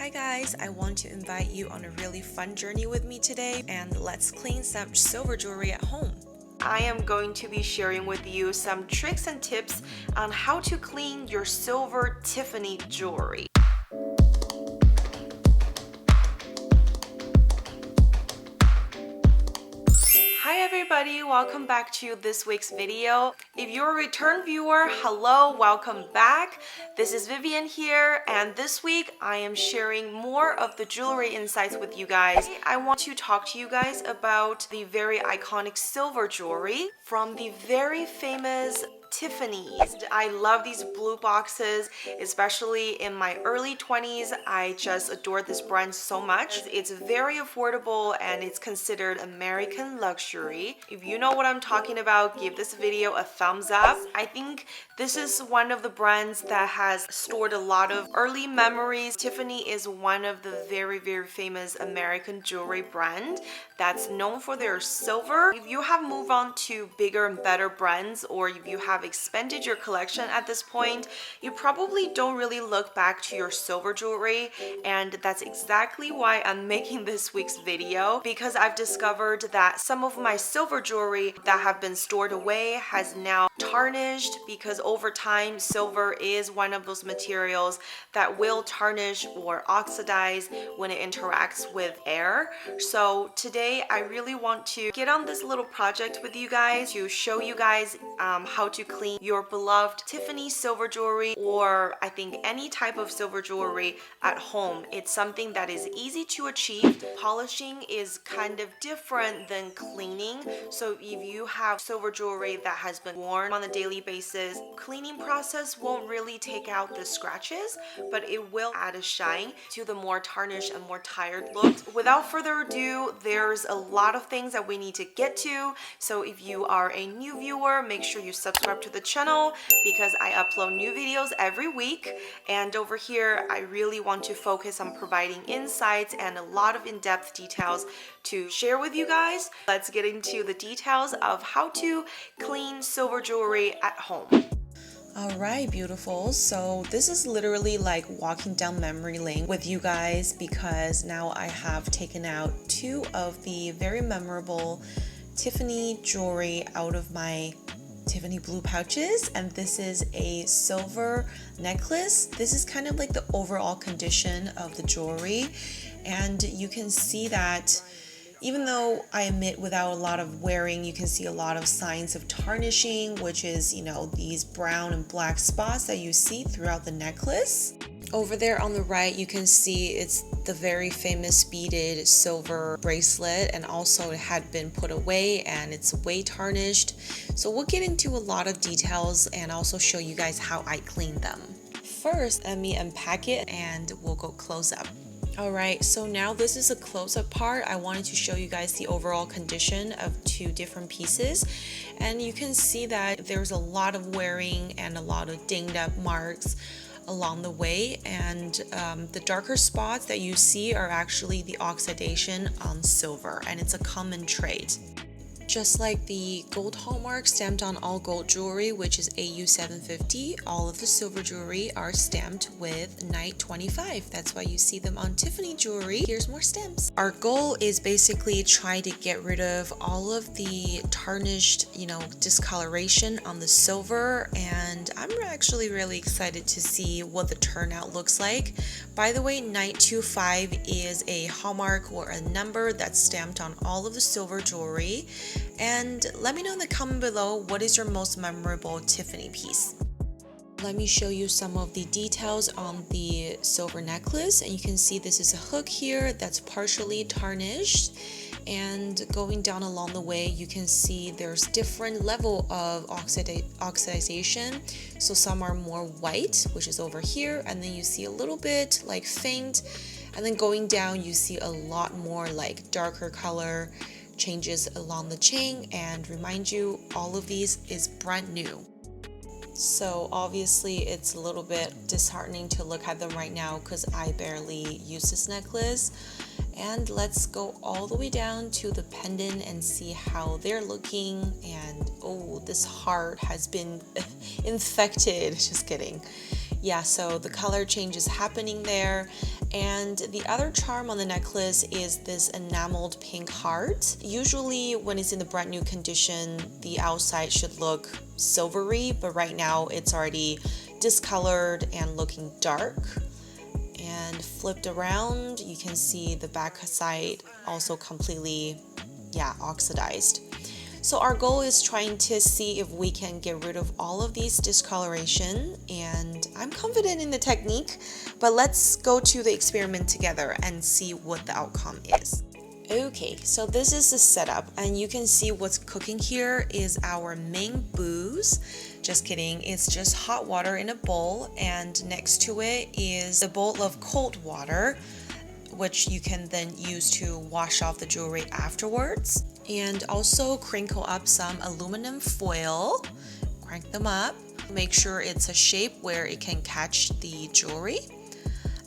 Hi guys, I want to invite you on a really fun journey with me today, and let's clean some silver jewelry at home. I am going to be sharing with you some tricks and tips on how to clean your silver Tiffany jewelry. Hi everybody, welcome back to this week's video. If you're a return viewer, hello, welcome back. This is Vivian here, and this week I am sharing more of the jewelry insights with you guys. I want to talk to you guys about the very iconic silver jewelry from the very famous Tiffany's. I love these blue boxes, especially in my early 20s. I just adored this brand so much. It's very affordable and it's considered American luxury. If you know what I'm talking about, give this video a thumbs up. I think this is one of the brands that has stored a lot of early memories. Tiffany is one of the very famous American jewelry brand that's known for their silver. If you have moved on to bigger and better brands, or if you have expanded your collection at this point, you probably don't really look back to your silver jewelry, and that's exactly why I'm making this week's video, because I've discovered that some of my silver jewelry that have been stored away has now tarnished, because over time silver is one of those materials that will tarnish or oxidize when it interacts with air. So today I really want to get on this little project with you guys to show you guys how to clean your beloved Tiffany silver jewelry, or I think any type of silver jewelry at home. It's something that is easy to achieve. Polishing is kind of different than cleaning, so if you have silver jewelry that has been worn on a daily basis, cleaning process won't really take out the scratches, but it will add a shine to the more tarnished and more tired look. Without further ado, there's a lot of things that we need to get to, so if you are a new viewer, make sure you subscribe to the channel because I upload new videos every week. And over here I really want to focus on providing insights and a lot of in-depth details to share with you guys. Let's get into the details of how to clean silver jewelry at home. Alright, beautiful. So this is literally like walking down memory lane with you guys, because now I have taken out two of the very memorable Tiffany jewelry out of my Tiffany blue pouches, and this is a silver necklace. This is kind of like the overall condition of the jewelry, and you can see that even though I admit without a lot of wearing, you can see a lot of signs of tarnishing, which is, you know, these brown and black spots that you see throughout the necklace. Over there on the right, you can see it's the very famous beaded silver bracelet, and also it had been put away and it's way tarnished. So we'll get into a lot of details and also show you guys how I clean them. First, let me unpack it and we'll go close up. Alright, so now this is a close-up part. I wanted to show you guys the overall condition of two different pieces, and you can see that there's a lot of wearing and a lot of dinged up marks along the way, and the darker spots that you see are actually the oxidation on silver, and it's a common trait. Just like the gold hallmark stamped on all gold jewelry, which is AU 750, all of the silver jewelry are stamped with Night 25. That's why you see them on Tiffany jewelry. Here's more stamps. Our goal is basically try to get rid of all of the tarnished, discoloration on the silver, and I'm actually really excited to see what the turnout looks like. By the way, Night 25 is a hallmark or a number that's stamped on all of the silver jewelry. And let me know in the comment below, what is your most memorable Tiffany piece? Let me show you some of the details on the silver necklace, and you can see this is a hook here that's partially tarnished, and going down along the way you can see there's different level of oxidization. So some are more white, which is over here, and then you see a little bit like faint, and then going down you see a lot more like darker color changes along the chain. And remind you, all of these is brand new. So obviously it's a little bit disheartening to look at them right now because I barely use this necklace. And let's go all the way down to the pendant and see how they're looking. And oh, this heart has been infected. Just kidding. Yeah, so the color change is happening there. And the other charm on the necklace is this enameled pink heart. Usually when it's in the brand new condition, the outside should look silvery, but right now it's already discolored and looking dark. And flipped around, you can see the back side also completely, oxidized. So our goal is trying to see if we can get rid of all of these discoloration, and I'm confident in the technique, but let's go to the experiment together and see what the outcome is. Okay, so this is the setup, and you can see what's cooking here is our main booze. Just kidding, it's just hot water in a bowl, and next to it is a bowl of cold water, which you can then use to wash off the jewelry afterwards. And also crinkle up some aluminum foil, crank them up, make sure it's a shape where it can catch the jewelry,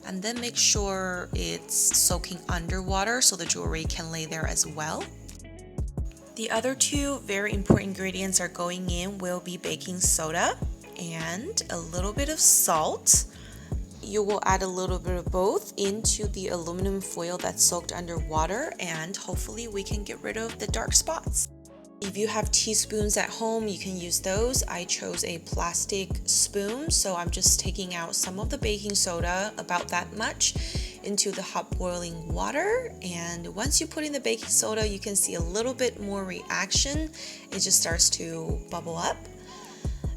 and then make sure it's soaking underwater so the jewelry can lay there as well. The other two very important ingredients are going in will be baking soda and a little bit of salt. You will add a little bit of both into the aluminum foil that's soaked underwater, and hopefully we can get rid of the dark spots. If you have teaspoons at home, you can use those. I chose a plastic spoon, so I'm just taking out some of the baking soda, about that much, into the hot boiling water. And once you put in the baking soda, you can see a little bit more reaction. It just starts to bubble up.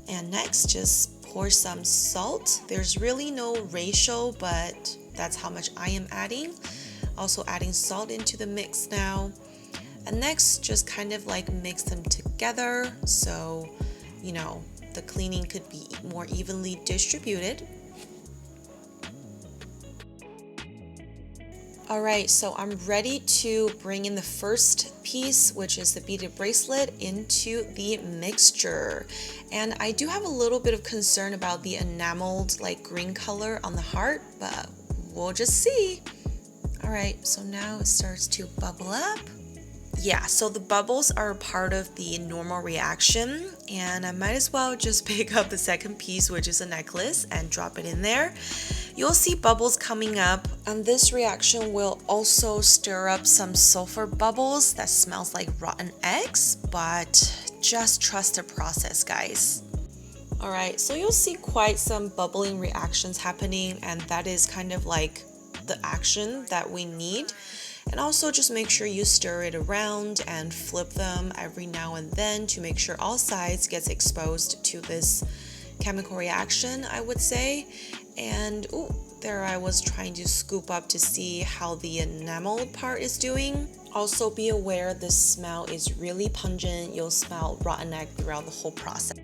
And next, just pour some salt. There's really no ratio, but that's how much I am adding. Also adding salt into the mix now. And next, just kind of like mix them together so, the cleaning could be more evenly distributed. Alright, so I'm ready to bring in the first piece, which is the beaded bracelet, into the mixture. And I do have a little bit of concern about the enameled green color on the heart, but we'll just see. Alright, so now it starts to bubble up. Yeah, so the bubbles are part of the normal reaction, and I might as well just pick up the second piece, which is a necklace, and drop it in there. You'll see bubbles coming up, and this reaction will also stir up some sulfur bubbles that smells like rotten eggs, but just trust the process, guys. Alright, so you'll see quite some bubbling reactions happening, and that is kind of like the action that we need. And also just make sure you stir it around and flip them every now and then to make sure all sides gets exposed to this chemical reaction, I would say. And there I was trying to scoop up to see how the enameled part is doing. Also be aware this smell is really pungent. You'll smell rotten egg throughout the whole process.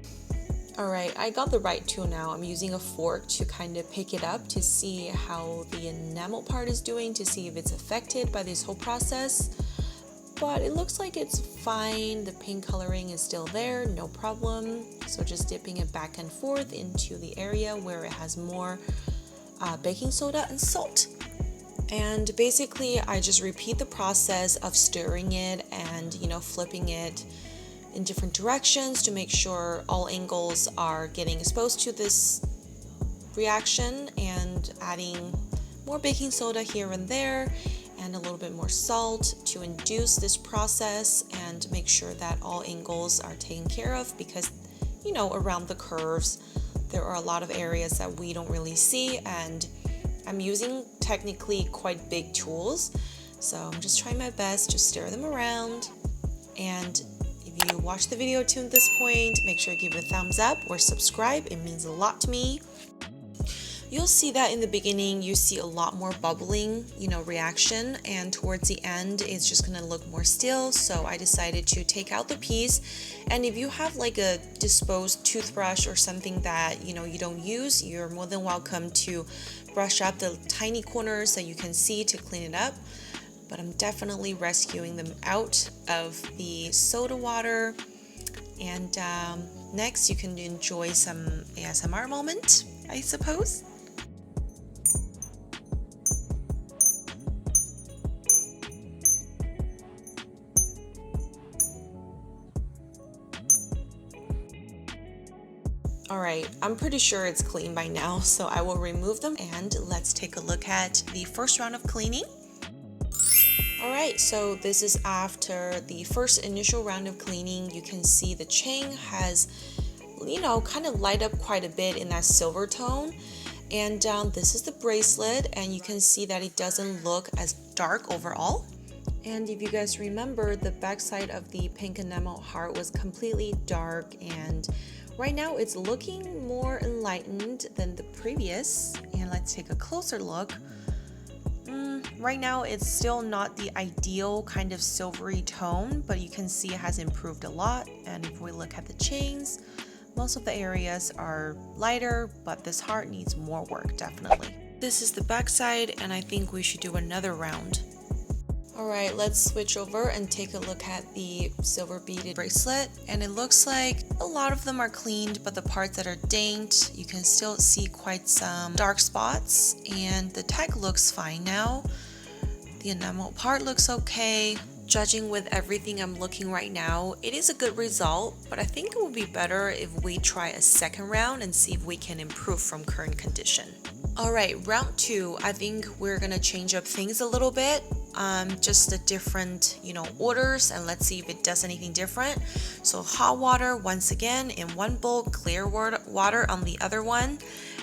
Alright, I got the right tool now. I'm using a fork to kind of pick it up to see how the enamel part is doing, to see if it's affected by this whole process. But it looks like it's fine. The pink coloring is still there, no problem. So just dipping it back and forth into the area where it has more baking soda and salt. And basically, I just repeat the process of stirring it and, flipping it in different directions to make sure all angles are getting exposed to this reaction, and adding more baking soda here and there and a little bit more salt to induce this process and make sure that all angles are taken care of, because around the curves there are a lot of areas that we don't really see, and I'm using technically quite big tools, so I'm just trying my best to stir them around. And if you watch the video to this point, make sure to give it a thumbs up or subscribe. It means a lot to me. You'll see that in the beginning you see a lot more bubbling, reaction, and towards the end it's just gonna look more still. So I decided to take out the piece. And if you have like a disposed toothbrush or something that you don't use, you're more than welcome to brush up the tiny corners that you can see to clean it up. But I'm definitely rescuing them out of the soda water. And next you can enjoy some ASMR moment, I suppose. Alright, I'm pretty sure it's clean by now, so I will remove them and let's take a look at the first round of cleaning. Alright, so this is after the first initial round of cleaning. You can see the chain has, kind of light up quite a bit in that silver tone. And this is the bracelet, and you can see that it doesn't look as dark overall. And if you guys remember, the backside of the pink enamel heart was completely dark, and right now it's looking more enlightened than the previous. And let's take a closer look. Right now it's still not the ideal kind of silvery tone, but you can see it has improved a lot. And if we look at the chains, most of the areas are lighter, but this heart needs more work, definitely. This is the back side, and I think we should do another round. Alright, let's switch over and take a look at the silver beaded bracelet. And it looks like a lot of them are cleaned, but the parts that are dinged, you can still see quite some dark spots. And the tag looks fine now. The enamel part looks okay. Judging with everything I'm looking right now, it is a good result, but I think it would be better if we try a second round and see if we can improve from current condition. Alright, round 2, I think we're gonna change up things a little bit. Just the different, orders, and let's see if it does anything different. So hot water once again in one bowl, clear water on the other one.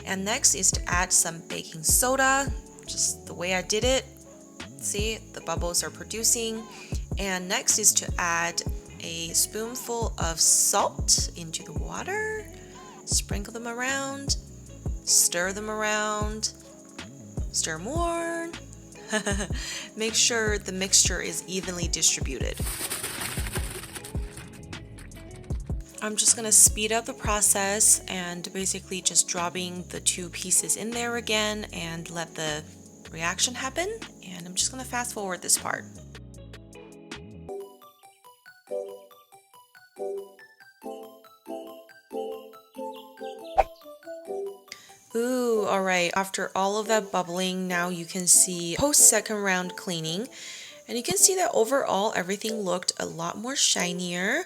And next is to add some baking soda, just the way I did it. See, the bubbles are producing. And next is to add a spoonful of salt into the water, sprinkle them around, stir them around, stir more. Make sure the mixture is evenly distributed. I'm just gonna speed up the process and basically just dropping the 2 pieces in there again and let the reaction happen. And I'm just gonna fast forward this part. Ooh, alright, after all of that bubbling, now you can see post second round cleaning. And you can see that overall everything looked a lot more shinier.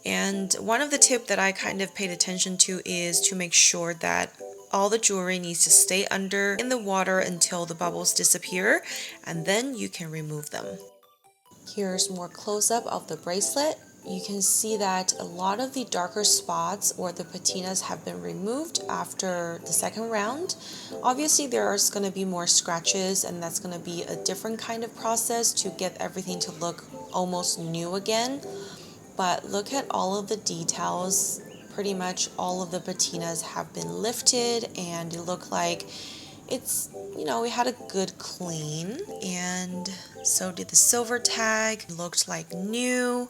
And one of the tips that I kind of paid attention to is to make sure that all the jewelry needs to stay under in the water until the bubbles disappear, and then you can remove them. Here's more close-up of the bracelet. You can see that a lot of the darker spots or the patinas have been removed after the second round. Obviously there's going to be more scratches, and that's going to be a different kind of process to get everything to look almost new again. But look at all of the details. Pretty much all of the patinas have been lifted, and it looked like it's, we had a good clean, and so did the silver tag. It looked like new.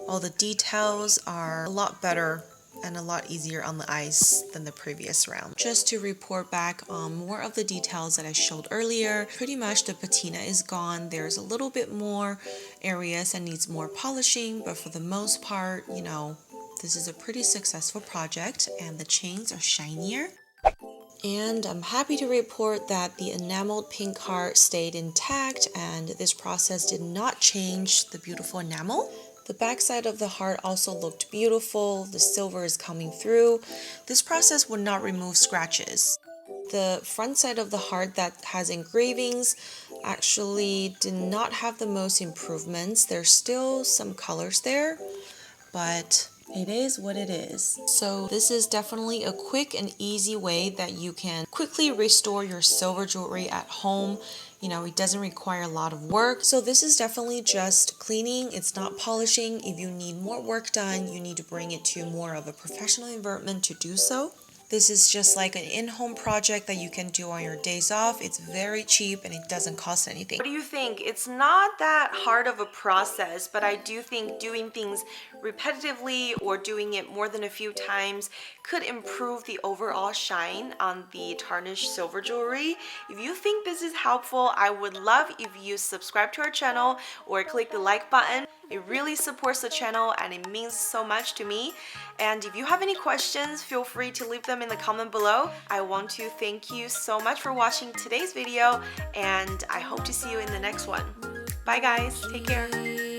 All the details are a lot better and a lot easier on the eyes than the previous round. Just to report back on more of the details that I showed earlier, pretty much the patina is gone. There's a little bit more areas that needs more polishing, but for the most part, this is a pretty successful project, and the chains are shinier. And I'm happy to report that the enameled pink heart stayed intact, and this process did not change the beautiful enamel. The backside of the heart also looked beautiful. The silver is coming through. This process would not remove scratches. The front side of the heart that has engravings actually did not have the most improvements. There's still some colors there, but it is what it is. So this is definitely a quick and easy way that you can quickly restore your silver jewelry at home. It doesn't require a lot of work. So this is definitely just cleaning. It's not polishing. If you need more work done, you need to bring it to more of a professional environment to do so. This is just like an in-home project that you can do on your days off. It's very cheap and it doesn't cost anything. What do you think? It's not that hard of a process, but I do think doing things repetitively or doing it more than a few times could improve the overall shine on the tarnished silver jewelry. If you think this is helpful, I would love if you subscribe to our channel or click the like button. It really supports the channel and it means so much to me. And if you have any questions, feel free to leave them in the comment below. I want to thank you so much for watching today's video, and I hope to see you in the next one. Bye guys, take care.